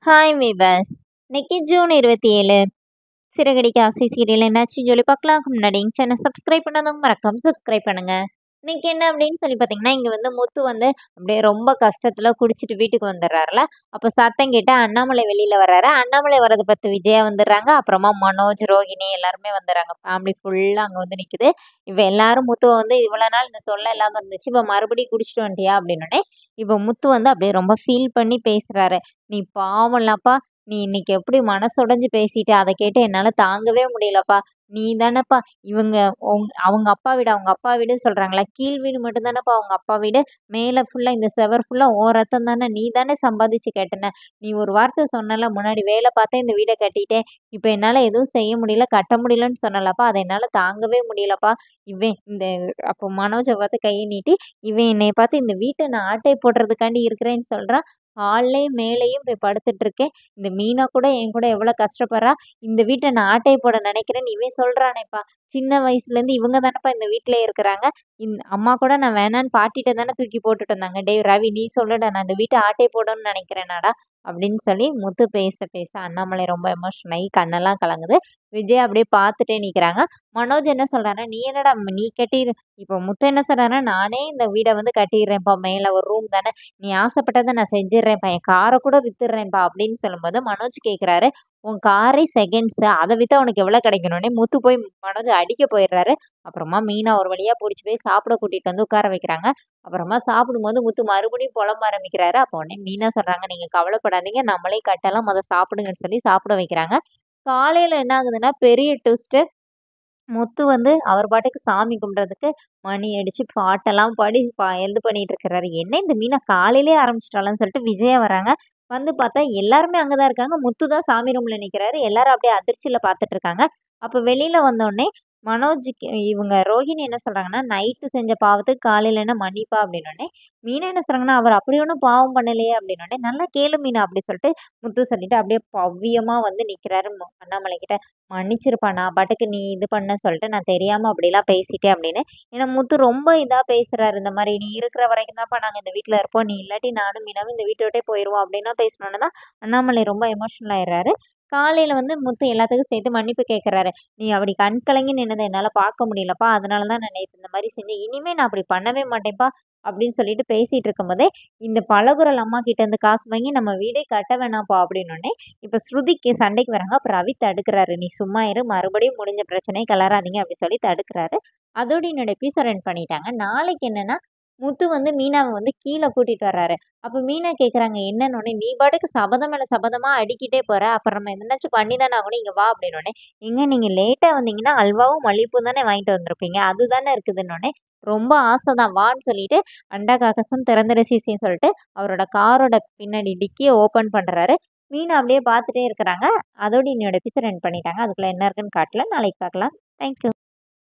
Hi viewers. இன்னைக்கு June 27 Siragadikka ஆசை serial என்னாச்சுன்னு சொல்லி பார்க்கலாம். முன்னாடி எங்க சேனல் சப்ஸ்கிரைப் பண்ணாதவங்க மறக்காம சப்ஸ்கிரைப் பண்ணுங்க. இன்னைக்கு என்ன அப்படின்னு சொல்லி பார்த்தீங்கன்னா, இங்க வந்து முத்து வந்து அப்படியே ரொம்ப கஷ்டத்துல குடிச்சிட்டு வீட்டுக்கு வந்துடுறாருல. அப்ப சத்தம் கேட்டு அண்ணாமலை வெளியில வர்றாரு. அண்ணாமலை வர்றத பார்த்து விஜயா வந்துடுறாங்க. அப்புறமா மனோஜ், ரோகிணி எல்லாருமே வந்துடுறாங்க. ஃபேமிலி ஃபுல்லா அங்க வந்து நிக்குது. இவ எல்லாரும் முத்துவ வந்து இவ்வளவு நாள் இந்த தொல்லை இல்லாம இருந்துச்சு. இப்ப மறுபடியும் குடிச்சிட்டு வந்துட்டியா அப்படின்னோடனே, இப்ப முத்து வந்து அப்படியே ரொம்ப ஃபீல் பண்ணி பேசுறாரு. நீ பாவம்லப்பா. நீ இன்னைக்கு எப்படி மனசுடைஞ்சு பேசிட்ட. அதை கேட்டு என்னால தாங்கவே முடியலப்பா. நீ தானப்பா இவங்க அவங்க அப்பா வீடு அவங்க அப்பா வீடுன்னு சொல்றாங்களா, கீழ் வீடு மட்டும் தானப்பா அவங்க அப்பா வீடு. மேல ஃபுல்லா இந்த செவர் ஃபுல்லா ஓ ரத்தம் தானே. நீ தானே சம்பாதிச்சு கேட்டன. நீ ஒரு வார்த்தை சொன்னல, முன்னாடி வேலை பார்த்தேன் இந்த வீடை கட்டிட்டேன். இப்ப என்னால எதுவும் செய்ய முடியல, கட்ட முடியலன்னு சொன்னலப்பா. அதை என்னால தாங்கவே முடியலப்பா. இவன் இந்த அப்போ மனோஜை பார்த்து கையை நீட்டி, இவன் என்னைய பார்த்து இந்த வீட்டை நான் ஆட்டை போடுறதுக்காண்டி இருக்கிறேன்னு சொல்றான். ஹால்லையும் மேலேயும் போய் படுத்துட்டு இருக்கேன். இந்த மீனா கூட என் கூட எவ்வளவு கஷ்டப்படுறா. இந்த வீட்டை நான் ஆட்டை போட நினைக்கிறேன்னு இவன் சொல்றானேப்பா. சின்ன வயசுல இருந்து இவங்க தானப்பா இந்த வீட்டிலேயே இருக்கிறாங்க. அம்மா கூட நான் வேணான்னு பாட்டிட்ட தானே தூக்கி போட்டுட்டு வந்தாங்க. டேய் ரவி, நீ சொல்லுடா, நான் இந்த வீட்டை ஆட்டை போடணும்னு நினைக்கிறேனாடா அப்படின்னு சொல்லி முத்து பேச பேச அண்ணாமலை ரொம்ப எமோஷன் ஆகி கண்ணெல்லாம் கலங்குது. விஜய் அப்படியே பார்த்துட்டே நிக்கிறாங்க. மனோஜ் என்ன சொல்றாருன்னா, நீ என்னடா நீ கட்டிடு. இப்போ முத்து என்ன சொல்றாருன்னா, நானே இந்த வீடை வந்து கட்டிடுறேன்ப்பா. மேல ஒரு ரூம் தானே, நீ ஆசைப்பட்டதை நான் செஞ்சிடுறேன்ப்பா, என் காரை கூட வித்துடுறேன்ப்பா அப்படின்னு சொல்லும்போது மனோஜ் கேட்குறாரு, உன் காரே செகண்ட்ஸ், அதை வித்தா உனக்கு எவ்வளோ கிடைக்கணும்னே முத்து போய் மனோஜ் அடிக்க போயிடுறாரு. அப்புறமா மீனா ஒரு வழியா பிடிச்சி போய் சாப்பிட கூட்டிட்டு வந்து உட்கார வைக்கிறாங்க. அப்புறமா சாப்பிடும்போது முத்து மறுபடியும் புலம்ப ஆரம்பிக்கிறாரு. அப்போ உடனே மீனா சொல்றாங்க, நீங்க கவலைப்படாதீங்க, நம்மளே கட்டலாம், சாப்பிடுங்கன்னு சொல்லி சாப்பிட வைக்கிறாங்க. காலையில என்ன ஆகுதுன்னா பெரிய ட்விஸ்ட். முத்து வந்து அவர் பாட்டுக்கு சாமி கும்பிடுறதுக்கு மணி அடிச்சு பாட்டெல்லாம் பாடி இது பண்ணிட்டு இருக்கிறாரு. என்ன இந்த மீனா காலையிலே ஆரம்பிச்சிட்டாளான்னு சொல்லிட்டு விஜயா வராங்க. வந்து பார்த்தா எல்லாருமே அங்கதான் இருக்காங்க. முத்து தான் சாமி ரூம்ல நிக்கிறாரு. எல்லாரும் அப்படியே அதிர்ச்சியில பார்த்துட்டு இருக்காங்க. அப்ப வெளியில வந்தோடனே மனோஜ்க்கு இவங்க ரோகிணி என்ன சொல்றாங்கன்னா, நைட்டு செஞ்ச பாவத்துக்கு காலையில என்ன மன்னிப்பா அப்படின்னோடனே, மீனா என்ன சொல்றாங்கன்னா, அவர் அப்படி ஒன்றும் பாவம் பண்ணலையே அப்படின்னோடனே, நல்லா கேளு மீனா அப்படி சொல்லிட்டு முத்து சொல்லிட்டு அப்படியே பவ்யமா வந்து நிக்கிறாரு அண்ணாமலை கிட்ட. மன்னிச்சிருப்பா, நான் பாட்டுக்கு நீ இது பண்ண சொல்லிட்டு நான் தெரியாம அப்படிலாம் பேசிட்டேன் அப்படின்னு. ஏன்னா முத்து ரொம்ப இதா பேசுறாரு. இந்த மாதிரி நீ இருக்கிற வரைக்கும் தான்ப்பா நாங்க இந்த வீட்டுல இருப்போம், நீ இல்லாட்டி நானும் மீனாவும் இந்த வீட்டை விட்டே போயிருவோம் அப்படின்னா பேசணுன்னு தான் அண்ணாமலை ரொம்ப எமோஷனல் ஆயிடுறாரு. காலையில வந்து முத்து எல்லாத்துக்கும் சேர்த்து மன்னிப்பு கேட்கறாரு. நீ அப்படி கண் கலங்கி நின்னதை என்னால பார்க்க முடியலப்பா. அதனாலதான் நான் நேத்து இந்த மாதிரி செஞ்சேன். இனிமே நான் அப்படி பண்ணவே மாட்டேன்ப்பா அப்படின்னு சொல்லிட்டு பேசிட்டு இருக்கும்போதே, இந்த பலகுரல் அம்மா கிட்ட இருந்து காசு வாங்கி நம்ம வீடே கட்ட வேணாம்ப்பா அப்படின்னு இப்ப ஸ்ருதிக்கு சண்டைக்கு வராங்க. அப்ப ரவி தடுக்கிறாரு. நீ சும்மா இரு, மறுபடியும் முடிஞ்ச பிரச்சனையை கிளறாதீங்க அப்படி சொல்லி தடுக்கிறாரு. அதோட என்னோட எபிசோட் ரன் பண்ணிட்டாங்க. நாளைக்கு என்னன்னா, முத்து வந்து மீனாவை வந்து கீழே கூட்டிட்டு வர்றாரு. அப்ப மீனா கேக்குறாங்க என்னன்னு உடனே, நீ பாட்டுக்கு சபதம் மேல சபதமா அடிக்கிட்டே போற, அப்புறம் நம்ம எதனாச்சும் பண்ணிதானே ஆகணும், இங்க வா அப்படின்னு உடனே, எங்க நீங்க லேட்டா வந்தீங்கன்னா அல்வாவும் மல்லிப்பூ தானே வாங்கிட்டு வந்திருப்பீங்க, அதுதானே இருக்குதுன்னு உடனே, ரொம்ப ஆசைதான் வான்னு சொல்லிட்டு அண்டா காக்கசம் திறந்த ரசிசின்னு சொல்லிட்டு அவரோட காரோட பின்னாடி டிக்கியை ஓபன் பண்றாரு. மீனா அப்படியே பார்த்துட்டே இருக்கிறாங்க. அதோட என்னோட எபிசோட் ரன் பண்ணிட்டாங்க. அதுக்குள்ள என்ன இருக்குன்னு காட்டல. நாளைக்கு பார்க்கலாம். தேங்க்யூ.